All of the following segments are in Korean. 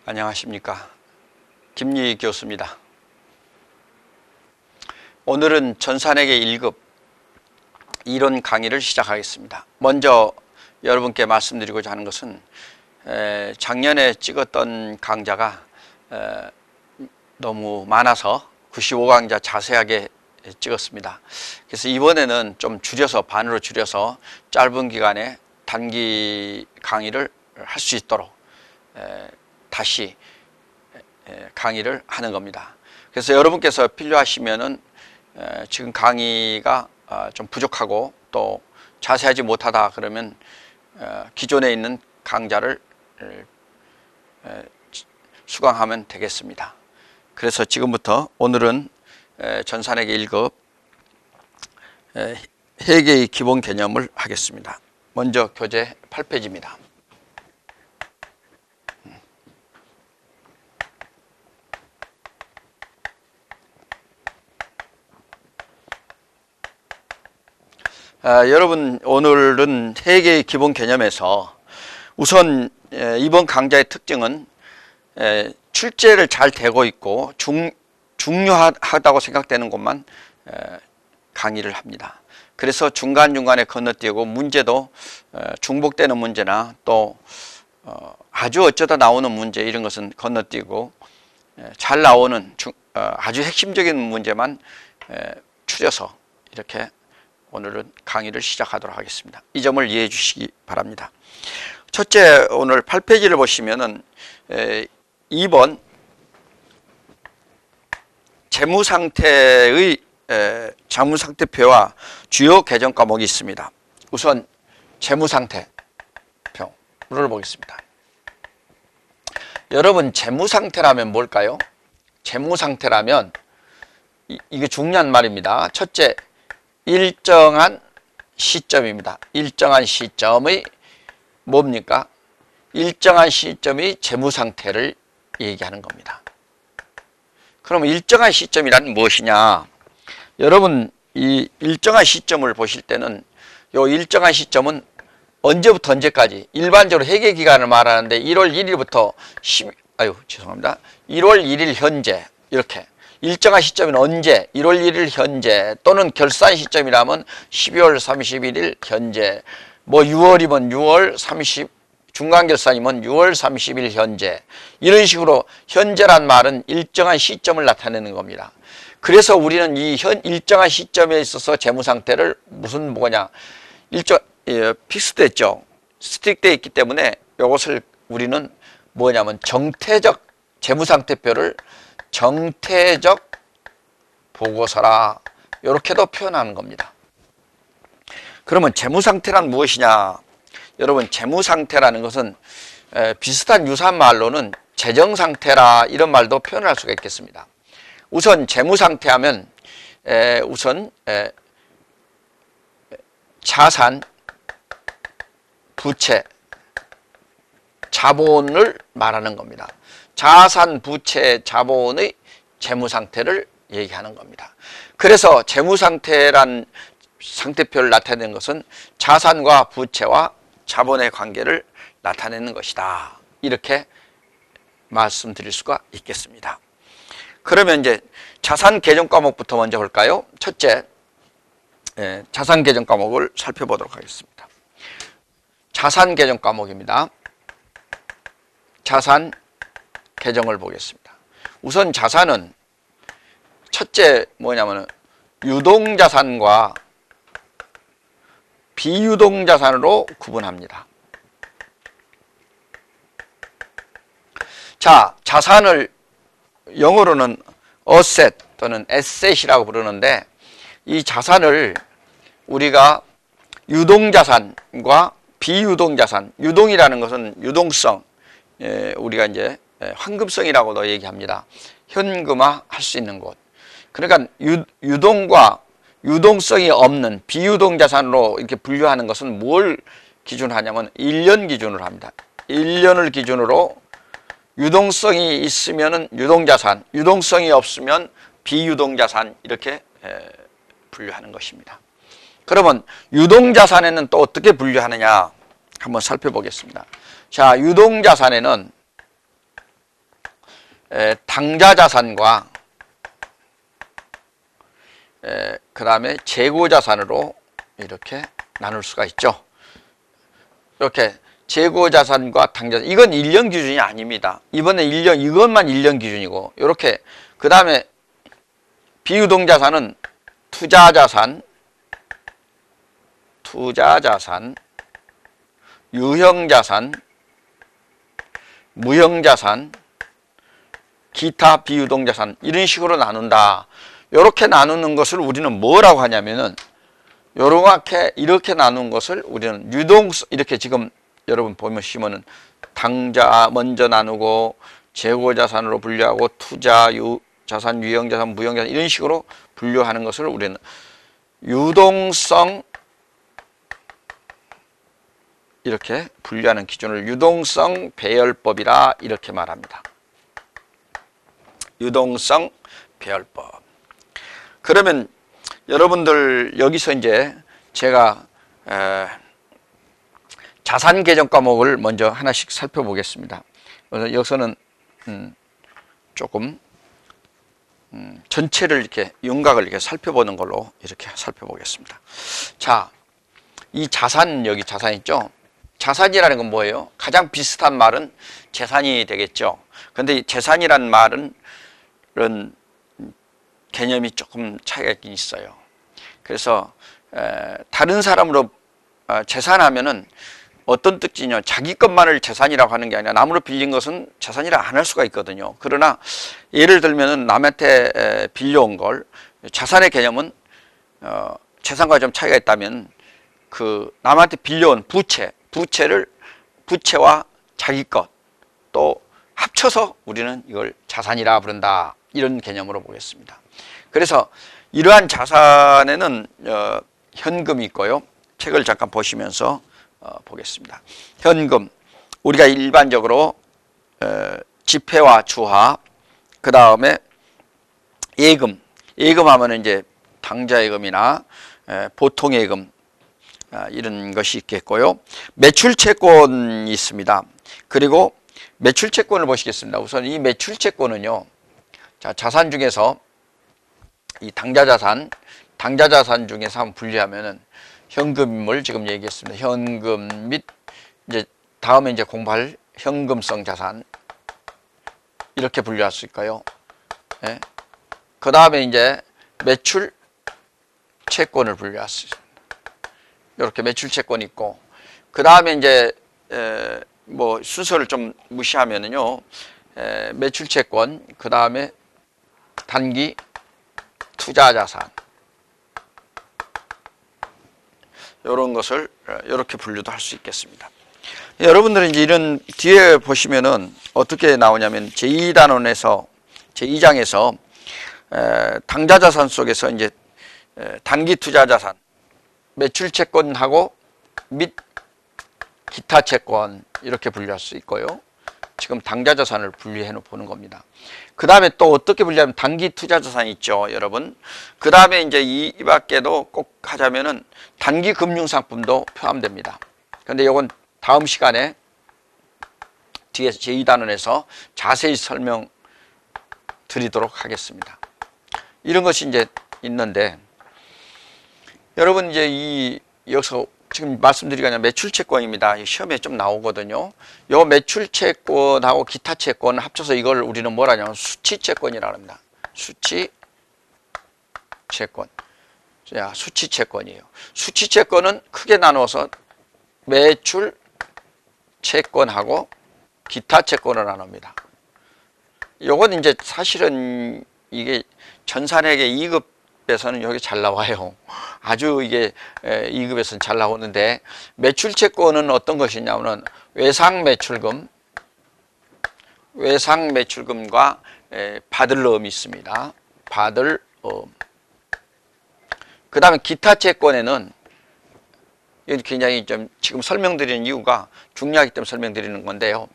안녕하십니까. 김리희 교수입니다. 오늘은 전산회계 1급 이론 강의를 시작하겠습니다. 먼저 여러분께 말씀드리고자 하는 것은 작년에 찍었던 강좌가 너무 많아서 95강좌 자세하게 찍었습니다. 그래서 이번에는 좀 줄여서 반으로 줄여서 짧은 기간에 단기 강의를 할 수 있도록 다시 강의를 하는 겁니다. 그래서 여러분께서 필요하시면은 지금 강의가 좀 부족하고 또 자세하지 못하다 그러면 기존에 있는 강좌를 수강하면 되겠습니다. 그래서 지금부터 오늘은 전산회계 1급 회계의 기본 개념을 하겠습니다. 먼저 교재 8페이지입니다. 여러분, 오늘은 회계의 기본 개념에서 우선 이번 강좌의 특징은 출제를 잘 되고 있고 중요하다고 생각되는 것만 강의를 합니다. 그래서 중간중간에 건너뛰고 문제도 중복되는 문제나 또 아주 어쩌다 나오는 문제 이런 것은 건너뛰고 잘 나오는 아주 핵심적인 문제만 추려서 이렇게 오늘은 강의를 시작하도록 하겠습니다. 이 점을 이해해 주시기 바랍니다. 첫째, 오늘 8페이지를 보시면은 2번 재무상태의 재무상태표와 주요 개정 과목이 있습니다. 우선 재무상태표를 보겠습니다. 여러분, 재무상태라면 뭘까요? 재무상태라면 이게 중요한 말입니다. 첫째, 일정한 시점입니다. 일정한 시점의 뭡니까? 일정한 시점의 재무상태를 얘기하는 겁니다. 그럼 일정한 시점이란 무엇이냐? 여러분, 이 일정한 시점을 보실 때는 이 일정한 시점은 언제부터 언제까지 일반적으로 회계기간을 말하는데 1월 1일부터 1월 1일 현재 이렇게 일정한 시점은 언제? 1월 1일 현재 또는 결산 시점이라면 12월 31일 현재, 뭐 6월이면 6월 30 중간결산이면 6월 30일 현재, 이런 식으로 현재란 말은 일정한 시점을 나타내는 겁니다. 그래서 우리는 이 일정한 시점에 있어서 재무상태를 뭐냐, 픽스됐죠. 스틱되어 있기 때문에 이것을 우리는 뭐냐면 정태적 재무상태표를 정태적 보고서라, 이렇게도 표현하는 겁니다. 그러면 재무상태란 무엇이냐? 여러분, 재무상태라는 것은 비슷한 유사한 말로는 재정상태라 이런 말도 표현할 수가 있겠습니다. 우선 재무상태 하면 우선 자산, 부채, 자본을 말하는 겁니다. 자산, 부채, 자본의 재무상태를 얘기하는 겁니다. 그래서 재무상태란 상태표를 나타내는 것은 자산과 부채와 자본의 관계를 나타내는 것이다, 이렇게 말씀드릴 수가 있겠습니다. 그러면 이제 자산 개정 과목부터 먼저 볼까요? 첫째, 자산 개정 과목을 살펴보도록 하겠습니다. 자산 개정 과목입니다. 자산 개정을 보겠습니다. 우선 자산은 첫째 뭐냐면은 유동자산과 비유동자산으로 구분합니다. 자, 자산을 영어로는 asset 또는 asset이라고 부르는데, 이 자산을 우리가 유동자산과 비유동자산, 유동이라는 것은 유동성, 우리가 이제 황금성이라고도 얘기합니다. 현금화 할 수 있는 것. 그러니까 유동과 유동성이 없는 비유동자산으로 이렇게 분류하는 것은 뭘 기준으로 하냐면 1년 기준으로 합니다. 1년을 기준으로 유동성이 있으면 유동자산, 유동성이 없으면 비유동자산, 이렇게 분류하는 것입니다. 그러면 유동자산에는 또 어떻게 분류하느냐 한번 살펴보겠습니다. 자, 유동자산에는 당좌자산과 그 다음에 재고자산으로 이렇게 나눌 수가 있죠. 이렇게 재고자산과 당좌자산, 이건 1년 기준이 아닙니다. 이번에 이것만 1년 기준이고, 이렇게 그 다음에 비유동자산은 투자자산, 유형자산, 무형자산, 기타 비유동자산, 이런 식으로 나눈다. 이렇게 나누는 것을 우리는 뭐라고 하냐면은, 이렇게 나눈 것을 우리는 이렇게 지금 여러분 보시면은 당자 먼저 나누고 재고자산으로 분류하고 투자, 자산, 유형자산, 무형자산 이런 식으로 분류하는 것을 우리는 유동성, 이렇게 분류하는 기준을 유동성 배열법이라 이렇게 말합니다. 유동성 배열법. 그러면 여러분들 여기서 이제 제가 자산 개정 과목을 먼저 하나씩 살펴보겠습니다. 그래서 여기서는 조금 전체를 이렇게 윤곽을 이렇게 살펴보는 걸로 이렇게 살펴보겠습니다. 자, 이 자산, 여기 자산 있죠? 자산이라는 건 뭐예요? 가장 비슷한 말은 재산이 되겠죠. 근데 재산이라는 말은 이런 개념이 조금 차이가 있긴 있어요. 그래서 다른 사람으로 재산하면은 어떤 뜻이냐, 자기 것만을 재산이라고 하는 게 아니라 남으로 빌린 것은 재산이라 안 할 수가 있거든요. 그러나 예를 들면은 남한테 빌려온 걸, 자산의 개념은 재산과 좀 차이가 있다면 그 남한테 빌려온 부채와 자기 것 또 합쳐서 우리는 이걸 자산이라 부른다, 이런 개념으로 보겠습니다. 그래서 이러한 자산에는 현금이 있고요. 책을 잠깐 보시면서 보겠습니다. 현금, 우리가 일반적으로 지폐와 주화, 그 다음에 예금, 예금하면 이제 당좌예금이나 보통예금, 이런 것이 있겠고요. 매출채권이 있습니다. 그리고 매출채권을 보시겠습니다. 우선 이 매출채권은요, 자, 자산 중에서 이 당좌자산 중에서 한번 분리하면은 현금을 지금 얘기했습니다. 현금 및 이제 다음에 이제 공부할 현금성 자산, 이렇게 분류할 수 있고요. 예. 그 다음에 이제 매출채권을 분류할 수 있습니다. 이렇게 매출채권이 있고, 그 다음에 이제 뭐 순서를 좀 무시하면은요, 매출채권, 그 다음에 단기 투자자산, 이런 것을 이렇게 분류도 할 수 있겠습니다. 여러분들은 이제 이런 뒤에 보시면은 어떻게 나오냐면 제2단원에서 제2장에서 당좌자산 속에서 이제 단기 투자자산, 매출채권하고 및 기타 채권, 이렇게 분류할 수 있고요. 지금 당좌자산을 분리해 보는 겁니다. 그 다음에 또 어떻게 분류하면 단기 투자자산이 있죠, 여러분. 그 다음에 이제 이 밖에도 꼭 하자면은 단기 금융상품도 포함됩니다. 근데 이건 다음 시간에 뒤에 제2단원에서 자세히 설명 드리도록 하겠습니다. 이런 것이 이제 있는데, 여러분 이제 여기서 지금 말씀드리기가 아니라 매출채권입니다. 시험에 좀 나오거든요. 요 매출채권하고 기타 채권 합쳐서 이걸 우리는 뭐라 하냐면 수치채권이라고 합니다. 수치채권. 자, 수치채권이에요. 수치채권은 크게 나누어서 매출채권하고 기타 채권을 나눕니다. 요건 이제 사실은 이게 전산회계 2급에서는 여기 잘 나와요. 아주 이게 2급에서는 잘 나오는데, 매출채권은 어떤 것이냐면은 외상매출금과 받을음이 있습니다. 받을음. 그 다음에 기타 채권에는 굉장히 좀 지금 설명드리는 이유가 중요하기 때문에 설명드리는 건데요.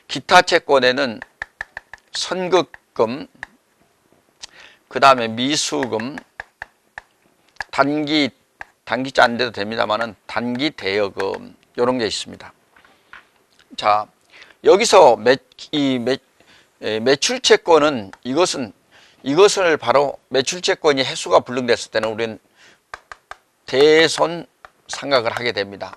기타 채권에는 선급금, 그 다음에 미수금, 단기자 안 돼도 됩니다만은 단기 대여금, 이런 게 있습니다. 자, 여기서 매출채권은 이것을 바로 매출채권이 해수가 불능됐을 때는 우리는 대손상각을 하게 됩니다.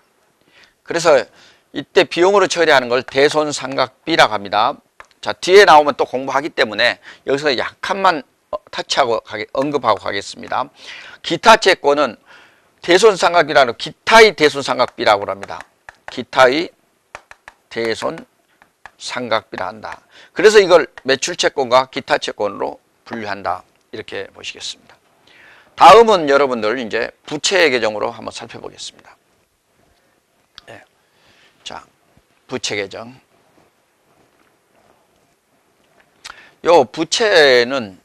그래서 이때 비용으로 처리하는 걸 대손상각비라고 합니다. 자, 뒤에 나오면 또 공부하기 때문에 여기서 약간만 언급하고 가겠습니다. 기타 채권은 대손상각비라는 기타의 대손상각비라고 합니다. 기타의 대손상각비라 한다. 그래서 이걸 매출채권과 기타채권으로 분류한다. 이렇게 보시겠습니다. 다음은 여러분들 이제 부채의 계정으로 한번 살펴보겠습니다. 네. 자, 부채 계정. 요 부채는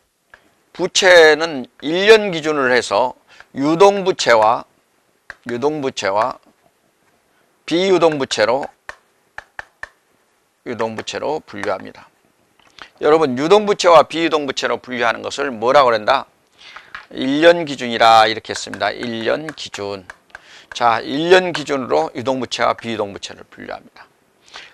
1년 기준으로 해서 유동부채와 비유동부채로 분류합니다. 여러분, 유동부채와 비유동부채로 분류하는 것을 뭐라고 그런다? 1년 기준이라 이렇게 했습니다. 1년 기준. 자, 1년 기준으로 유동부채와 비유동부채를 분류합니다.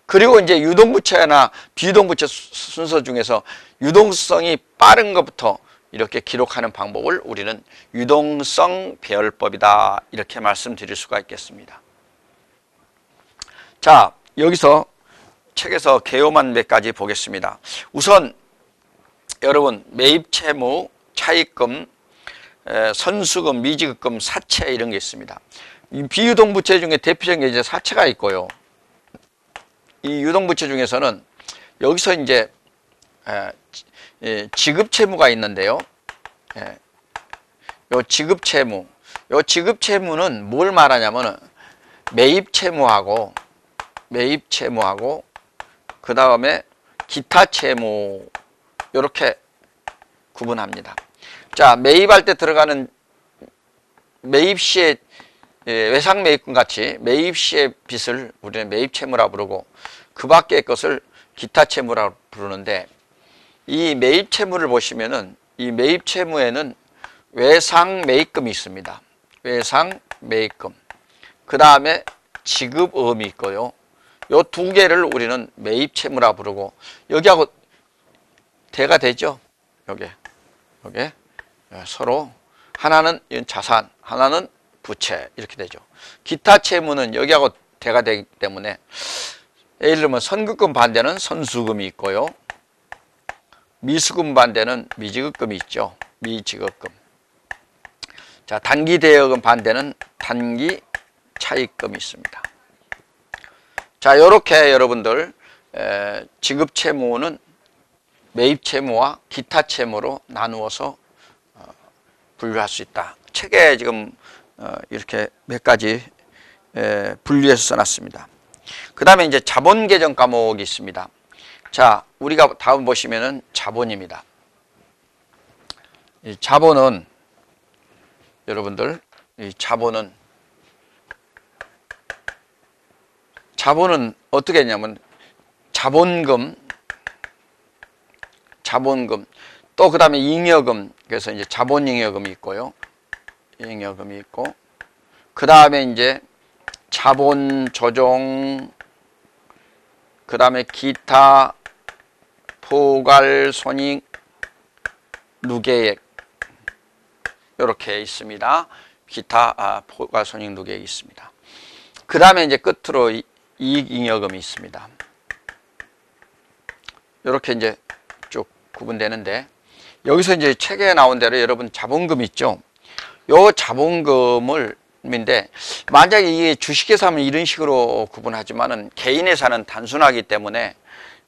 그리고 이제 유동부채나 비유동부채 순서 중에서 유동성이 빠른 것부터 이렇게 기록하는 방법을 우리는 유동성 배열법이다. 이렇게 말씀드릴 수가 있겠습니다. 자, 여기서 책에서 개요만 몇 가지 보겠습니다. 우선 여러분, 매입채무, 차입금, 선수금, 미지급금, 사채 이런 게 있습니다. 이 비유동부채 중에 대표적인 게 이제 사채가 있고요. 이 유동부채 중에서는 여기서 이제 지급채무가 있는데요. 요 지급채무는 뭘 말하냐면은 매입채무하고 그 다음에 기타채무 이렇게 구분합니다. 자, 매입할 때 들어가는 매입 시에 외상 매입금 같이 매입 시의 빚을 우리는 매입채무라 부르고 그 밖의 것을 기타채무라 부르는데, 이 매입채무를 보시면은 이 매입채무에는 외상 매입금이 있습니다. 외상 매입금. 그 다음에 지급음이 있고요. 요 두 개를 우리는 매입채무라 부르고, 여기하고 대가 되죠? 요게 서로 하나는 자산, 하나는 부채 이렇게 되죠. 기타 채무는 여기하고 대가 되기 때문에 예를 들면 선급금 반대는 선수금이 있고요. 미수금 반대는 미지급금이 있죠. 미지급금. 자, 단기 대여금 반대는 단기 차입금이 있습니다. 자, 요렇게 여러분들 지급채무는 매입채무와 기타채무로 나누어서 분류할 수 있다. 책에 지금 이렇게 몇 가지 분류해서 써놨습니다. 그 다음에 이제 자본계정 과목이 있습니다. 자, 우리가 다음 보시면은 자본입니다. 이 자본은 여러분들, 이 자본은 어떻게 했냐면 자본금, 또 그 다음에 잉여금, 그래서 이제 자본잉여금이 있고요. 잉여금이 있고, 그 다음에 이제 자본조정, 그 다음에 기타, 포괄, 손익, 누계액 이렇게 있습니다. 기타, 포괄, 손익, 누계액이 있습니다. 그 다음에 이제 끝으로 이익잉여금이 있습니다. 이렇게 이제 쭉 구분되는데, 여기서 이제 책에 나온 대로 여러분 자본금 있죠? 요 자본금을 인데, 만약에 이게 주식회사 하면 이런 식으로 구분하지만은 개인회사는 단순하기 때문에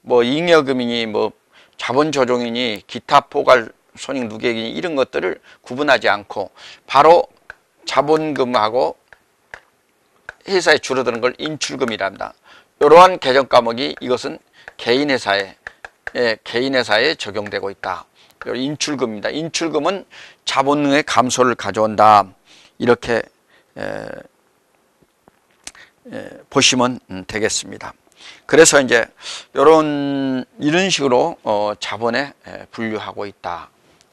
뭐 잉여금이니 뭐 자본조정이니 기타 포괄 손익 누계액이니 이런 것들을 구분하지 않고 바로 자본금하고 회사에 줄어드는 걸 인출금이랍니다. 이러한 개정 과목이 이것은 개인회사에 적용되고 있다. 인출금입니다. 인출금은 자본의 감소를 가져온다. 이렇게 보시면 되겠습니다. 그래서 이제 이런 식으로 자본에 분류하고 있다.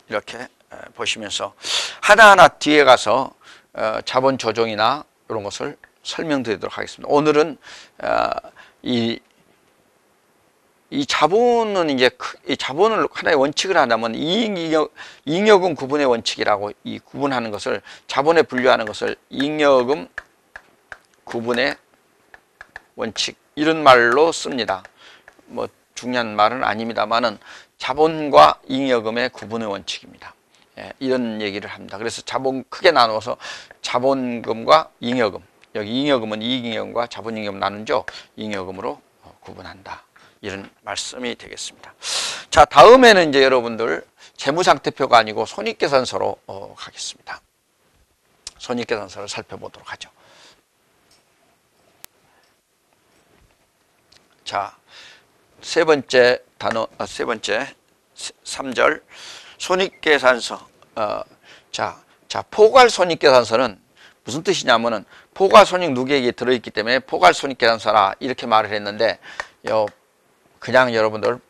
이렇게 보시면서 하나하나 뒤에 가서 자본 조정이나 이런 것을 설명드리도록 하겠습니다. 오늘은 이 이 자본은 이제 이 자본을 하나의 원칙을 하자면 잉여금 구분의 원칙이라고 이 구분하는 것을 자본에 분류하는 것을 잉여금 구분의 원칙 이런 말로 씁니다. 뭐 중요한 말은 아닙니다만은 자본과 잉여금의 구분의 원칙입니다. 예, 이런 얘기를 합니다. 그래서 자본 크게 나누어서 자본금과 잉여금, 여기 잉여금은 이익잉여금과 자본잉여금 나누죠. 잉여금으로 구분한다. 이런 말씀이 되겠습니다. 자, 다음에는 이제 여러분들 재무상태표가 아니고 손익계산서로 가겠습니다. 손익계산서를 살펴보도록 하죠. 자, 세 번째 단어, 세 번째 3절 손익계산서. 자, 포괄손익계산서는 무슨 뜻이냐면은 포괄손익 누계액이 들어있기 때문에 포괄손익계산서라 이렇게 말을 했는데 그냥 여러분들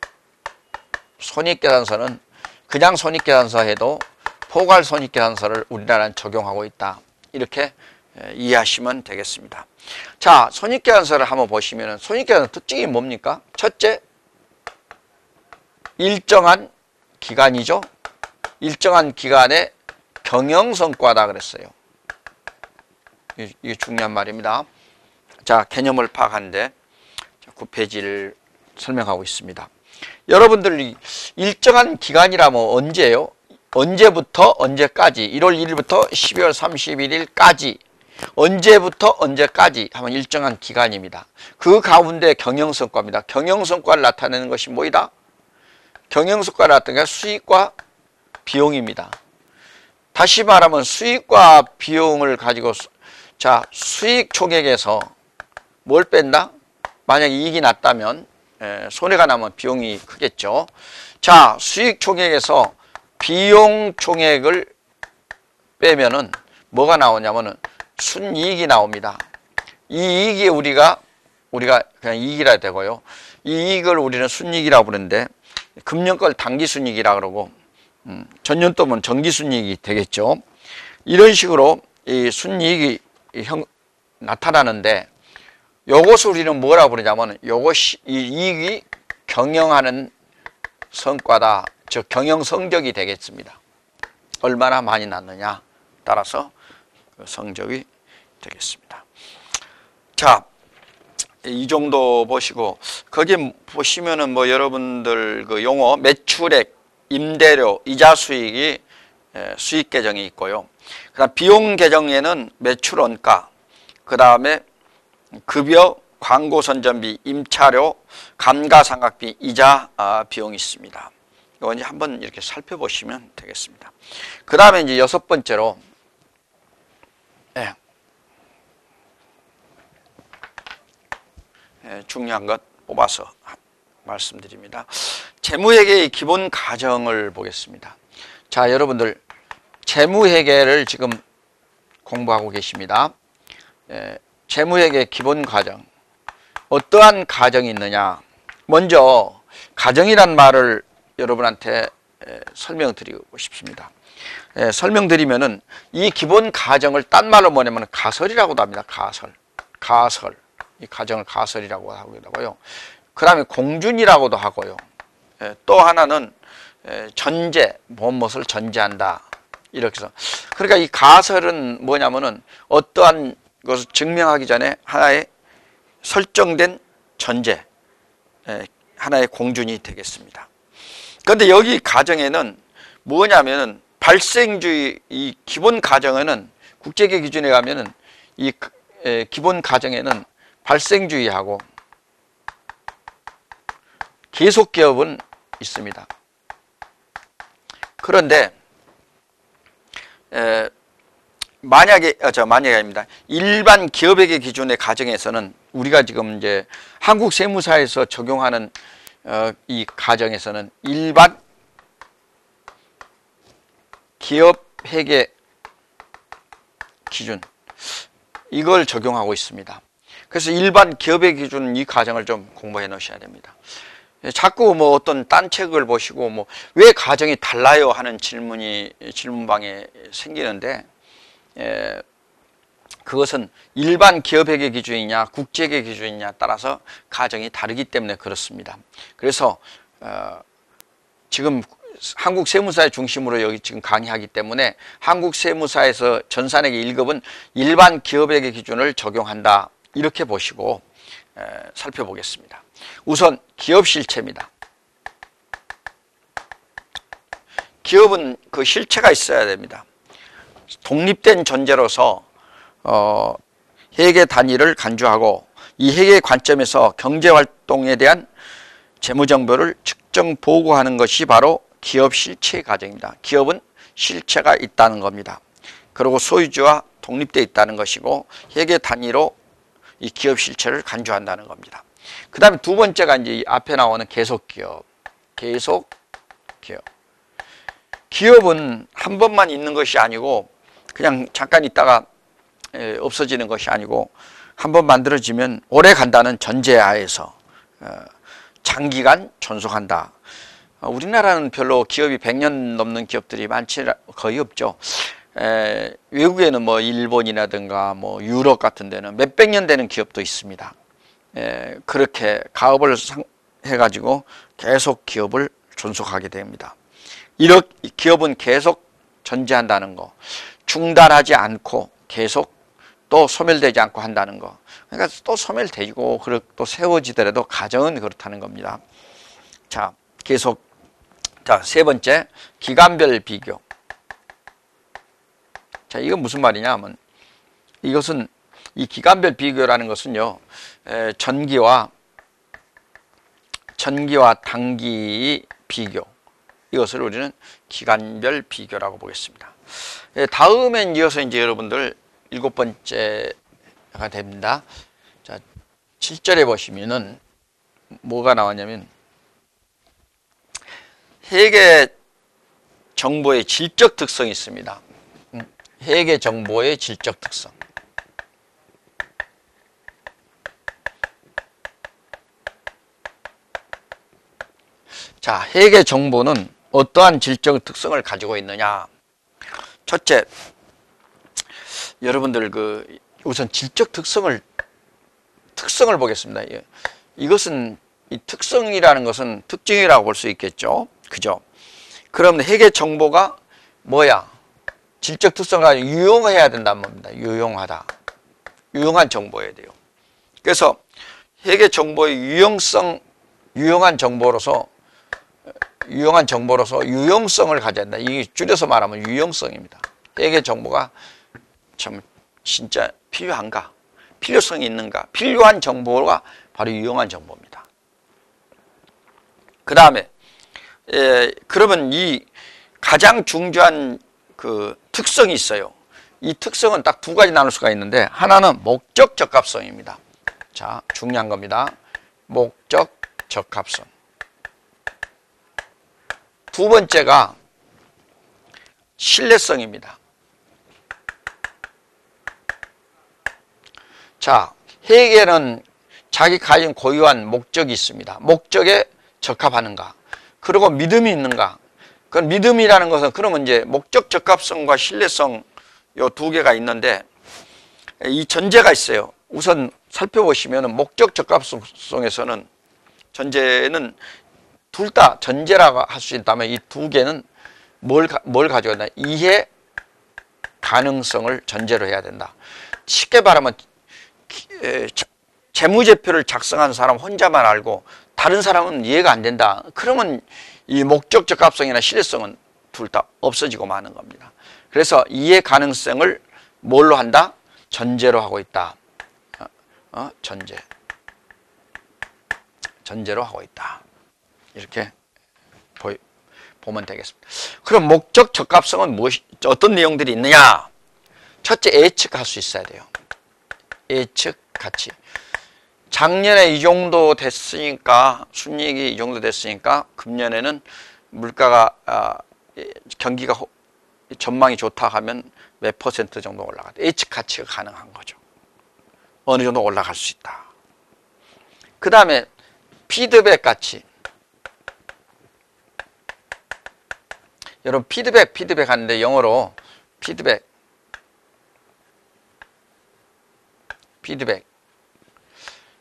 손익계산서는 그냥 손익계산서 해도 포괄손익계산서를 우리나라는 적용하고 있다. 이렇게 이해하시면 되겠습니다. 자, 손익계산서를 한번 보시면은 손익계산서 특징이 뭡니까? 첫째, 일정한 기간이죠. 일정한 기간의 경영성과다 그랬어요. 이게 중요한 말입니다. 자, 개념을 파악하는데 9페이지를 설명하고 있습니다. 여러분들 일정한 기간이라면 언제예요? 언제부터 언제까지? 1월 1일부터 12월 31일까지 언제부터 언제까지 하면 일정한 기간입니다. 그 가운데 경영성과입니다. 경영성과를 나타내는 것이 뭐이다? 경영성과를 나타내는 것이 수익과 비용입니다. 다시 말하면 수익과 비용을 가지고 자, 수익 총액에서 뭘 뺀다? 만약에 이익이 났다면 손해가 나면 비용이 크겠죠. 자, 수익 총액에서 비용 총액을 빼면은 뭐가 나오냐면은 순이익이 나옵니다. 이 이익이 우리가 그냥 이익이라 되고요. 이 이익을 우리는 순이익이라고 부르는데 금년걸 당기순이익이라 그러고 전년도면 정기순이익이 되겠죠. 이런 식으로 이 순이익이 나타나는데 요것을 우리는 뭐라고 부르냐면 요것이 이 이익이 경영하는 성과다. 즉 경영 성적이 되겠습니다. 얼마나 많이 났느냐 따라서 그 성적이 되겠습니다. 자, 이 정도 보시고 거기 보시면은 뭐 여러분들 그 용어 매출액, 임대료, 이자 수익이 수익 계정이 있고요. 그다음 비용 계정에는 매출 원가, 그 다음에 급여, 광고 선전비, 임차료, 감가상각비, 이자 비용이 있습니다. 이거 이제 한번 이렇게 살펴보시면 되겠습니다. 그 다음에 이제 6번째로 중요한 것 뽑아서 말씀드립니다. 재무회계의 기본 과정을 보겠습니다. 자, 여러분들 재무회계를 지금 공부하고 계십니다. 재무회계 기본 과정. 어떠한 과정이 있느냐? 먼저 과정이란 말을 여러분한테 설명드리고 싶습니다. 설명드리면은 이 기본 과정을 딴 말로 뭐냐면 가설이라고도 합니다. 가설. 이 과정을 가설이라고 하고요. 그 다음에 공준이라고도 하고요. 또 하나는 전제, 무엇을 전제한다. 이렇게 해서. 그러니까 이 가설은 뭐냐면은 어떠한 것을 증명하기 전에 하나의 설정된 전제, 하나의 공준이 되겠습니다. 그런데 여기 가정에는 뭐냐면은 발생주의, 이 기본 가정에는 국제계 기준에 가면은 이 기본 가정에는 발생주의하고 계속기업은 있습니다. 그런데 만약에 아닙니다. 일반 기업회계 기준의 가정에서는 우리가 지금 이제 한국 세무사에서 적용하는 이 가정에서는 일반 기업회계 기준 이걸 적용하고 있습니다. 그래서 일반 기업의 기준 이 과정을 좀 공부해 놓으셔야 됩니다. 자꾸 뭐 어떤 딴 책을 보시고 뭐 왜 과정이 달라요 하는 질문방에 생기는데 그것은 일반 기업회계 기준이냐 국제회계 기준이냐 따라서 가정이 다르기 때문에 그렇습니다. 그래서 지금 한국 세무사의 중심으로 여기 지금 강의하기 때문에 한국 세무사에서 전산회계 1급은 일반 기업회계 기준을 적용한다 이렇게 보시고 살펴보겠습니다. 우선 기업 실체입니다. 기업은 그 실체가 있어야 됩니다. 독립된 존재로서 회계 단위를 간주하고 이 회계 관점에서 경제활동에 대한 재무정보를 측정 보고하는 것이 바로 기업 실체 과정입니다. 기업은 실체가 있다는 겁니다. 그리고 소유주와 독립되어 있다는 것이고 회계 단위로 이 기업 실체를 간주한다는 겁니다. 그 다음에 두 번째가 이제 앞에 나오는 계속기업. 계속기업. 기업은 한 번만 있는 것이 아니고 그냥 잠깐 있다가 없어지는 것이 아니고 한 번 만들어지면 오래 간다는 전제하에서 장기간 존속한다. 우리나라는 별로 기업이 100년 넘는 기업들이 거의 없죠. 외국에는 뭐 일본이라든가 뭐 유럽 같은 데는 몇백 년 되는 기업도 있습니다. 그렇게 가업을 해가지고 계속 기업을 존속하게 됩니다. 이렇게 기업은 계속 존재한다는 거, 중단하지 않고 계속 또 소멸되지 않고 한다는 거. 그러니까 또 소멸되고 또 세워지더라도 가정은 그렇다는 겁니다. 자, 계속. 자, 세 번째, 기간별 비교. 자, 이건 무슨 말이냐 하면 이것은 이 기간별 비교라는 것은요, 전기와 단기 비교. 이것을 우리는 기간별 비교라고 보겠습니다. 다음엔 이어서 이제 여러분들 7번째가 됩니다. 자, 7절에 보시면은 뭐가 나왔냐면 회계 정보의 질적 특성이 있습니다. 회계 정보의 질적 특성. 자, 회계 정보는 어떠한 질적 특성을 가지고 있느냐? 첫째, 여러분들 우선 질적 특성을 보겠습니다. 이것은 이 특성이라는 것은 특징이라고 볼 수 있겠죠. 그죠? 그럼 회계 정보가 뭐야? 질적 특성을 가지고 유용해야 된다는 겁니다. 유용하다. 유용한 정보여야 돼요. 그래서 회계 정보의 유용한 정보로서 유용성을 가져야 된다. 이게 줄여서 말하면 유용성입니다. 회계 정보가 참 진짜 필요한가? 필요성이 있는가? 필요한 정보가 바로 유용한 정보입니다. 그 다음에 그러면 이 가장 중요한 그 특성이 있어요. 이 특성은 딱 두 가지 나눌 수가 있는데 하나는 목적 적합성입니다. 자, 중요한 겁니다. 목적 적합성. 두 번째가 신뢰성입니다. 자, 회계는 자기 가진 고유한 목적이 있습니다. 목적에 적합하는가? 그리고 믿음이 있는가? 그 믿음이라는 것은 그러면 이제 목적 적합성과 신뢰성 요 두 개가 있는데 이 전제가 있어요. 우선 살펴보시면 목적 적합성에서는 전제는 둘 다 전제라고 할 수 있다면 이 두 개는 뭘 가지고 있나? 이해 가능성을 전제로 해야 된다. 쉽게 말하면 재무제표를 작성한 사람 혼자만 알고 다른 사람은 이해가 안 된다. 그러면 이 목적 적합성이나 신뢰성은 둘 다 없어지고 마는 겁니다. 그래서 이해 가능성을 뭘로 한다? 전제로 하고 있다. 전제로 하고 있다. 이렇게 보면 되겠습니다. 그럼 목적 적합성은 어떤 내용들이 있느냐? 첫째, 예측할 수 있어야 돼요. 예측 가치. 작년에 이 정도 됐으니까 순이익이 이 정도 됐으니까 금년에는 물가가 경기가 전망이 좋다 하면 몇 퍼센트 정도 올라가다. 예측 가치가 가능한 거죠. 어느 정도 올라갈 수 있다. 그 다음에 피드백 가치. 여러분 피드백 하는데 영어로 피드백 피드백.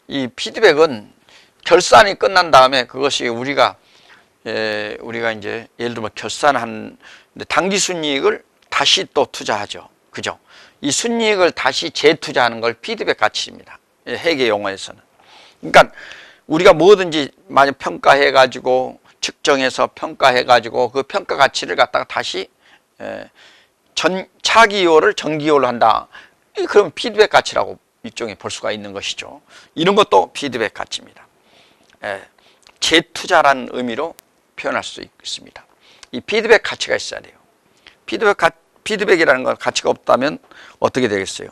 이 피드백은 결산이 끝난 다음에 그것이 우리가 이제 예를 들면 결산한 당기 순이익을 다시 또 투자하죠. 그죠? 이 순이익을 다시 재투자하는 걸 피드백 가치입니다. 회계 용어에서는. 그러니까 우리가 뭐든지 만약 평가해가지고 측정해서 평가해가지고 그 평가 가치를 갖다가 다시 차기요를 전기요로 한다. 그럼 피드백 가치라고 일종의 볼 수가 있는 것이죠. 이런 것도 피드백 가치입니다. 재투자라는 의미로 표현할 수 있습니다. 이 피드백 가치가 있어야 돼요. 피드백이라는 건 가치가 없다면 어떻게 되겠어요?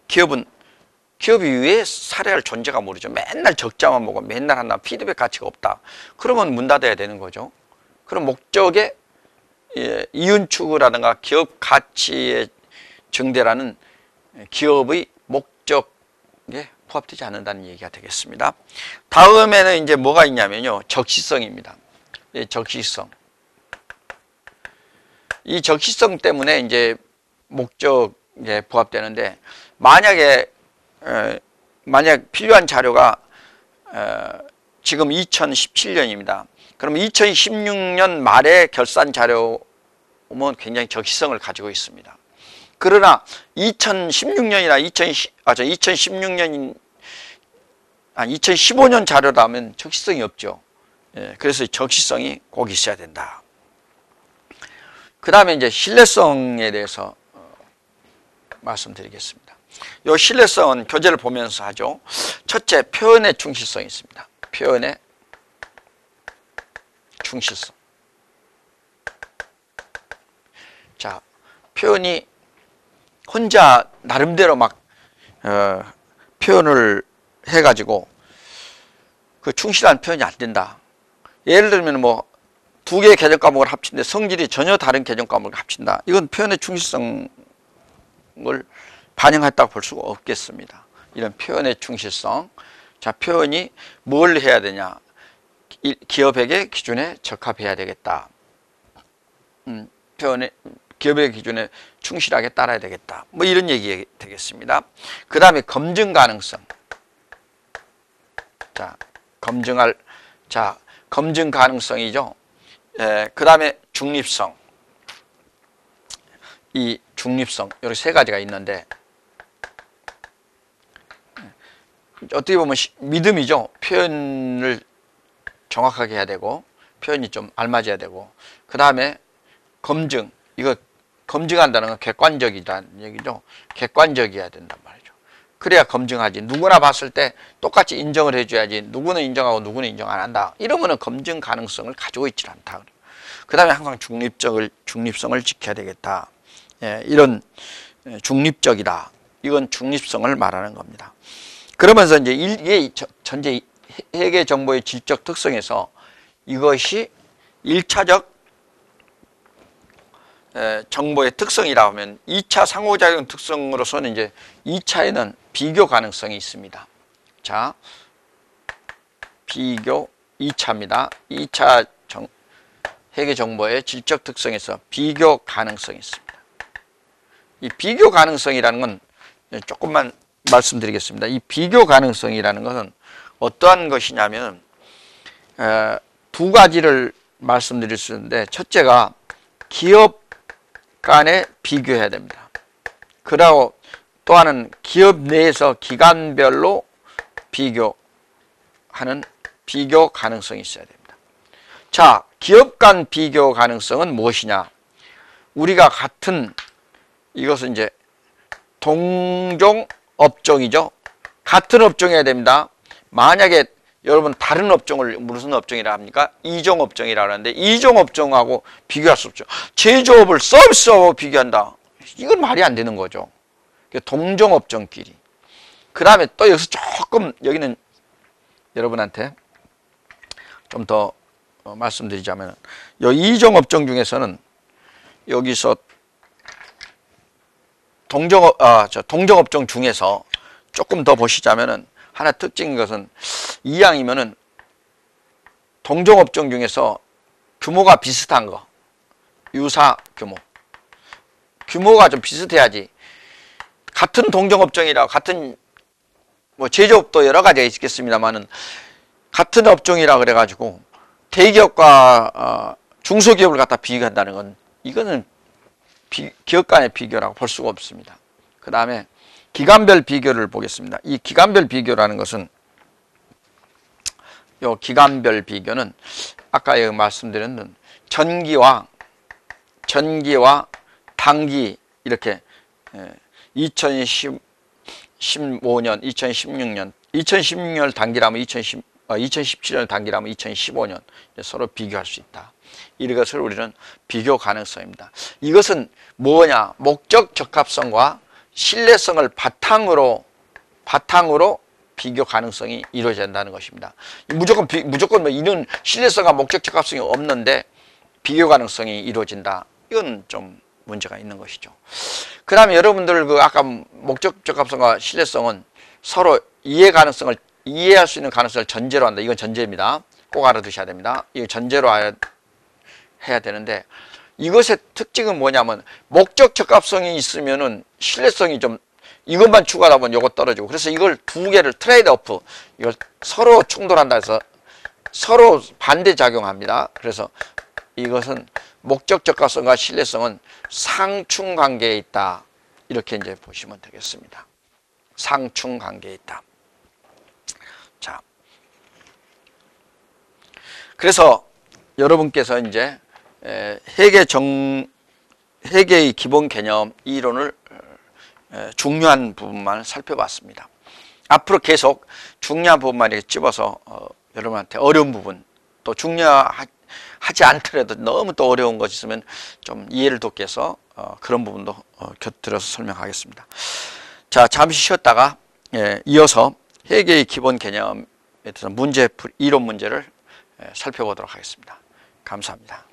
기업이 왜 살아야 할 존재가 모르죠. 맨날 적자만 보고 맨날 한다. 피드백 가치가 없다. 그러면 문 닫아야 되는 거죠. 그럼 목적의 이윤 추구라든가 기업 가치의 증대라는 기업의 목적에 부합되지 않는다는 얘기가 되겠습니다. 다음에는 이제 뭐가 있냐면요. 적시성입니다. 적시성. 이 적시성 때문에 이제 목적에 부합되는데 만약 필요한 자료가 지금 2017년입니다. 그럼 2016년 말에 결산 자료면 굉장히 적시성을 가지고 있습니다. 그러나 2015년 자료라면 적시성이 없죠. 그래서 적시성이 꼭 있어야 된다. 그 다음에 이제 신뢰성에 대해서 말씀드리겠습니다. 이 신뢰성은 교재를 보면서 하죠. 첫째, 표현의 충실성이 있습니다. 표현의 충실성. 자, 표현이 혼자 나름대로 막 표현을 해가지고 그 충실한 표현이 안 된다. 예를 들면 뭐 두 개의 개정 과목을 합친데 성질이 전혀 다른 개정 과목을 합친다. 이건 표현의 충실성을 반영했다고 볼 수가 없겠습니다. 이런 표현의 충실성. 자, 표현이 뭘 해야 되냐? 기업에게 기준에 적합해야 되겠다. 기업의 기준에 충실하게 따라야 되겠다. 뭐 이런 얘기 되겠습니다. 그 다음에 검증 가능성. 자, 검증 가능성이죠. 그 다음에 중립성. 이 중립성, 이렇게 세 가지가 있는데, 어떻게 보면 믿음이죠. 표현을 정확하게 해야 되고, 표현이 좀 알맞아야 되고, 그 다음에 검증, 이거 검증한다는 건 객관적이라는 얘기죠. 객관적이어야 된단 말이죠. 그래야 검증하지. 누구나 봤을 때 똑같이 인정을 해줘야지. 누구는 인정하고 누구는 인정 안 한다. 이러면은 검증 가능성을 가지고 있지 않다. 그 다음에 항상 중립성을 지켜야 되겠다. 이런 중립적이다. 이건 중립성을 말하는 겁니다. 그러면서 이제 이게 전체 회계 정보의 질적 특성에서 이것이 1차적 정보의 특성이라 하면 2차 상호작용 특성으로서는 이제 2차에는 비교 가능성이 있습니다. 자, 비교 2차입니다. 2차 회계 정보의 질적 특성에서 비교 가능성이 있습니다. 이 비교 가능성이라는 건 조금만 말씀드리겠습니다. 이 비교 가능성이라는 것은 어떠한 것이냐면 두 가지를 말씀드릴 수 있는데, 첫째가 기업 간에 비교해야 됩니다. 그리고 또 하나는 기업 내에서 기관별로 비교하는 비교 가능성이 있어야 됩니다. 자, 기업 간 비교 가능성은 무엇이냐? 우리가 같은, 이것은 이제 동종 업종이죠. 같은 업종이어야 됩니다. 만약에 여러분 다른 업종을 무슨 업종이라 합니까? 이종 업종이라고 하는데 이종 업종하고 비교할 수 없죠. 제조업을 서비스업하고 비교한다. 이건 말이 안 되는 거죠. 동종 업종끼리. 그 다음에 또 여기서 조금, 여기는 여러분한테 좀 더 말씀드리자면, 이 이종 업종 중에서는 여기서 동종 업종 중에서 조금 더 보시자면은 하나 특징인 것은, 이항이면은 동종 업종 중에서 규모가 비슷한 거, 유사 규모가 좀 비슷해야지. 같은 동종업종이라 같은 뭐 제조업도 여러 가지가 있겠습니다만은 같은 업종이라 그래가지고 대기업과 중소기업을 갖다 비교한다는 건 이거는 기업 간의 비교라고 볼 수가 없습니다. 그 다음에 기간별 비교를 보겠습니다. 이 기간별 비교라는 것은 요 기간별 비교는 아까 말씀드렸던 전기와 단기 이렇게 2015년, 2016년, 2016년 단기라면 2017년 단기라면 2015년 서로 비교할 수 있다. 이것을 우리는 비교 가능성입니다. 이것은 뭐냐? 목적 적합성과 신뢰성을 바탕으로 비교 가능성이 이루어진다는 것입니다. 무조건 뭐 이런 신뢰성과 목적 적합성이 없는데 비교 가능성이 이루어진다. 이건 좀 문제가 있는 것이죠. 그 다음에 여러분들 아까 목적 적합성과 신뢰성은 서로 이해할 수 있는 가능성을 전제로 한다. 이건 전제입니다. 꼭 알아두셔야 됩니다. 이거 전제로 해야 되는데 이것의 특징은 뭐냐면 목적 적합성이 있으면은 신뢰성이 좀 이것만 추구하다 보면 이거 떨어지고 그래서 이걸 두 개를 트레이드 오프 이걸 서로 충돌한다 해서 서로 반대 작용합니다. 그래서 이것은 목적 적합성과 신뢰성은 상충 관계에 있다. 이렇게 이제 보시면 되겠습니다. 상충 관계에 있다. 자. 그래서 여러분께서 이제 회계의 기본 개념 이론을 중요한 부분만 살펴봤습니다. 앞으로 계속 중요한 부분만 이렇게 집어서 여러분한테 어려운 부분 또 중요하지 않더라도 너무 또 어려운 것이 있으면 좀 이해를 돕기 위해서 그런 부분도 곁들여서 설명하겠습니다. 자, 잠시 쉬었다가 이어서 회계의 기본 개념에 대해서 이론 문제를 살펴보도록 하겠습니다. 감사합니다.